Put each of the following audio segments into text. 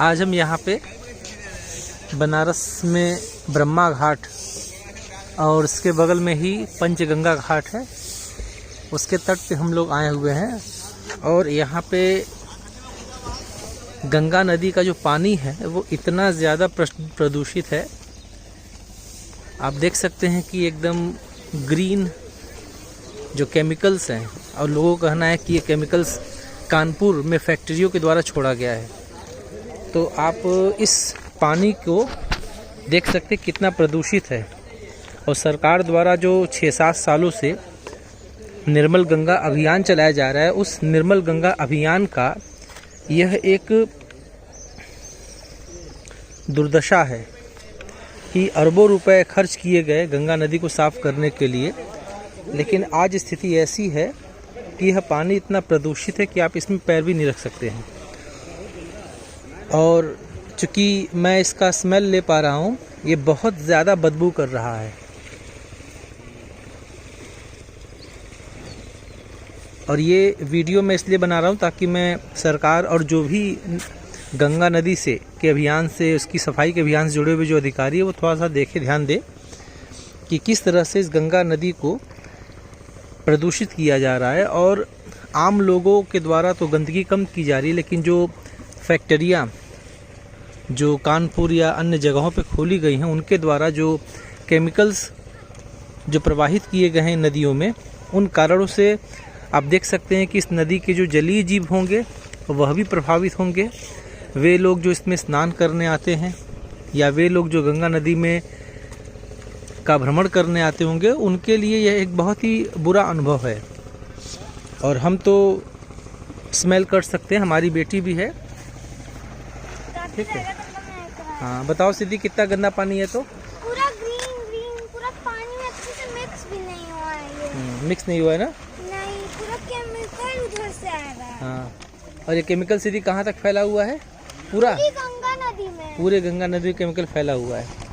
आज हम यहाँ पे बनारस में ब्रह्मा घाट और इसके बगल में ही पंचगंगा घाट है, उसके तट पे हम लोग आए हुए हैं। और यहाँ पे गंगा नदी का जो पानी है वो इतना ज़्यादा प्रदूषित है, आप देख सकते हैं कि एकदम ग्रीन जो केमिकल्स हैं, और लोगों का कहना है कि ये केमिकल्स कानपुर में फैक्ट्रियों के द्वारा छोड़ा गया है। तो आप इस पानी को देख सकते हैं कितना प्रदूषित है। और सरकार द्वारा जो 6-7 सालों से निर्मल गंगा अभियान चलाया जा रहा है, उस निर्मल गंगा अभियान का यह एक दुर्दशा है कि अरबों रुपए खर्च किए गए गंगा नदी को साफ करने के लिए, लेकिन आज स्थिति ऐसी है कि यह पानी इतना प्रदूषित है कि आप इसमें पैर भी नहीं रख सकते हैं। और चूँकि मैं इसका स्मेल ले पा रहा हूँ, ये बहुत ज़्यादा बदबू कर रहा है। और ये वीडियो मैं इसलिए बना रहा हूँ ताकि मैं सरकार और जो भी गंगा नदी से के अभियान से, उसकी सफाई के अभियान से जुड़े हुए जो अधिकारी है वो थोड़ा सा देखे, ध्यान दे कि किस तरह से इस गंगा नदी को प्रदूषित किया जा रहा है। और आम लोगों के द्वारा तो गंदगी कम की जा रही है, लेकिन जो फैक्ट्रियाँ जो कानपुर या अन्य जगहों पे खोली गई हैं, उनके द्वारा जो केमिकल्स जो प्रवाहित किए गए हैं नदियों में, उन कारणों से आप देख सकते हैं कि इस नदी के जो जलीय जीव होंगे वह भी प्रभावित होंगे। वे लोग जो इसमें स्नान करने आते हैं या वे लोग जो गंगा नदी में का भ्रमण करने आते होंगे, उनके लिए यह एक बहुत ही बुरा अनुभव है। और हम तो स्मेल कर सकते हैं, हमारी बेटी भी है, ठीक है। हाँ बताओ सिद्धि, कितना गंदा पानी है? तो पूरा ग्रीन पूरा पानी में अच्छे से मिक्स भी नहीं हुआ है ये। मिक्स नहीं हुआ है ना? नहीं, पूरा केमिकल उधर से आ रहा है। हाँ, और ये केमिकल सिद्धि कहाँ तक फैला हुआ है? पूरा गंगा नदी में, पूरे गंगा नदी में केमिकल फैला हुआ है।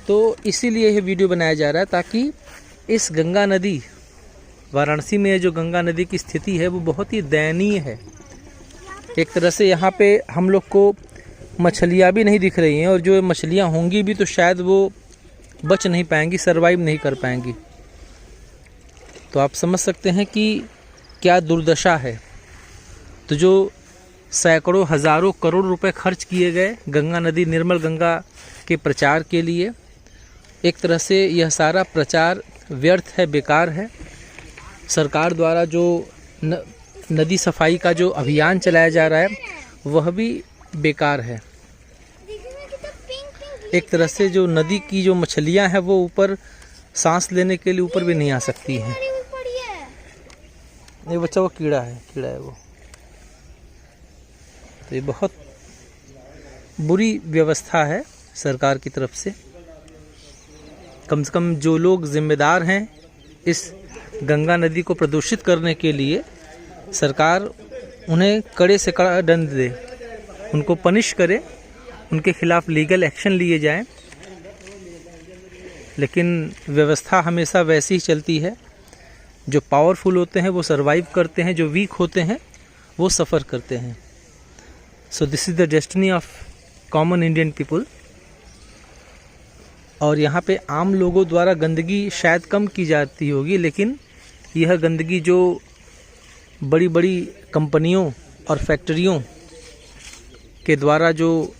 तो इसीलिए यह वीडियो बनाया जा रहा है ताकि इस गंगा नदी, वाराणसी में जो गंगा नदी की स्थिति है वो बहुत ही दयनीय है। एक तरह से यहाँ पे हम लोग को मछलियाँ भी नहीं दिख रही हैं, और जो मछलियाँ होंगी भी तो शायद वो बच नहीं पाएंगी, सरवाइव नहीं कर पाएंगी। तो आप समझ सकते हैं कि क्या दुर्दशा है। तो जो सैकड़ों हज़ारों करोड़ रुपए खर्च किए गए गंगा नदी, निर्मल गंगा के प्रचार के लिए, एक तरह से यह सारा प्रचार व्यर्थ है, बेकार है। सरकार द्वारा जो नदी सफाई का जो अभियान चलाया जा रहा है वह भी बेकार है। एक तरह से जो नदी की जो मछलियां हैं वो ऊपर सांस लेने के लिए ऊपर भी नहीं आ सकती हैं। ये बच्चा वो कीड़ा है वो। तो ये बहुत बुरी व्यवस्था है सरकार की तरफ से। कम से कम जो लोग जिम्मेदार हैं इस गंगा नदी को प्रदूषित करने के लिए, सरकार उन्हें कड़े से कड़ा दंड दे, उनको पनिश करे, उनके खिलाफ लीगल एक्शन लिए जाएं। लेकिन व्यवस्था हमेशा वैसी ही चलती है, जो पावरफुल होते हैं वो सरवाइव करते हैं, जो वीक होते हैं वो सफ़र करते हैं। So this is the destiny of common Indian people. और यहाँ पे आम लोगों द्वारा गंदगी शायद कम की जाती होगी, लेकिन यह गंदगी जो बड़ी बड़ी कंपनियों और फैक्ट्रियों के द्वारा जो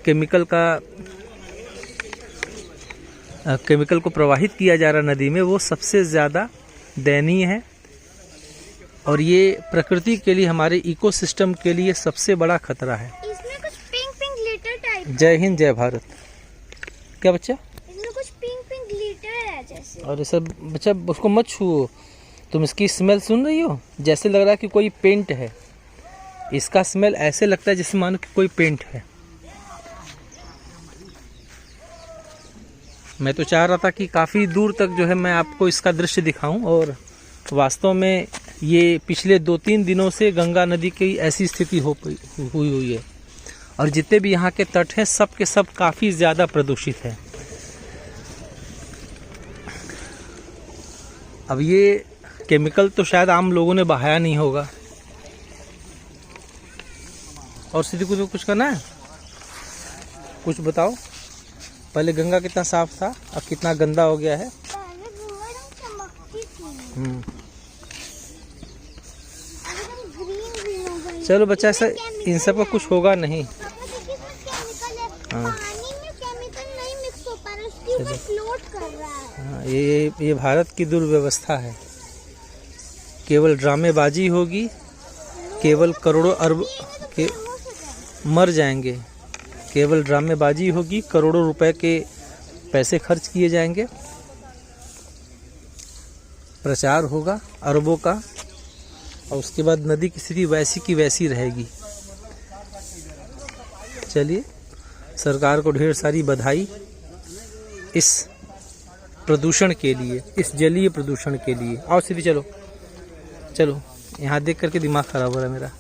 केमिकल को प्रवाहित किया जा रहा नदी में, वो सबसे ज़्यादा दयनीय है। और ये प्रकृति के लिए, हमारे इकोसिस्टम के लिए सबसे बड़ा खतरा है। इसमें कुछ पिंक ग्लिटर टाइप। जय हिंद, जय भारत। क्या बच्चा? इसमें कुछ पिंक ग्लिटर है जैसे। और ये सब बच्चा उसको मत छुओ, तुम इसकी स्मेल सुन रही हो? जैसे लग रहा है कि कोई पेंट है। इसका स्मेल ऐसे लगता है जैसे मानो कि कोई पेंट है। मैं तो चाह रहा था कि काफ़ी दूर तक जो है मैं आपको इसका दृश्य दिखाऊं, और वास्तव में ये पिछले 2-3 दिनों से गंगा नदी की ऐसी स्थिति हुई है। और जितने भी यहाँ के तट हैं सब के सब काफ़ी ज़्यादा प्रदूषित हैं। अब ये केमिकल तो शायद आम लोगों ने बहाया नहीं होगा, और सीधी को कुछ करना है? कुछ बताओ। पहले गंगा कितना साफ था, अब कितना गंदा हो गया है। पहले गंगा एकदम चमकती थी, हम्म। एकदम ग्रीन ग्रीन हो गई। चलो बच्चा, ऐसा इन सब का कुछ होगा नहीं। पापा देखिए इसमें केमिकल है। हाँ। पानी में केमिकल नहीं मिक्स हो पा रहा, उसके ऊपर फ्लोट कर रहा है। हाँ, ये भारत की दुर्व्यवस्था है। केवल ड्रामेबाजी होगी, केवल करोड़ों अरब के हो सके। मर जाएंगे। केवल ड्रामेबाजी होगी, करोड़ों रुपए के पैसे खर्च किए जाएंगे, प्रचार होगा अरबों का, और उसके बाद नदी की स्थिति वैसी की वैसी रहेगी। चलिए, सरकार को ढेर सारी बधाई इस प्रदूषण के लिए, इस जलीय प्रदूषण के लिए। आओ सीधी चलो, चलो, यहाँ देख करके दिमाग खराब हो रहा है मेरा।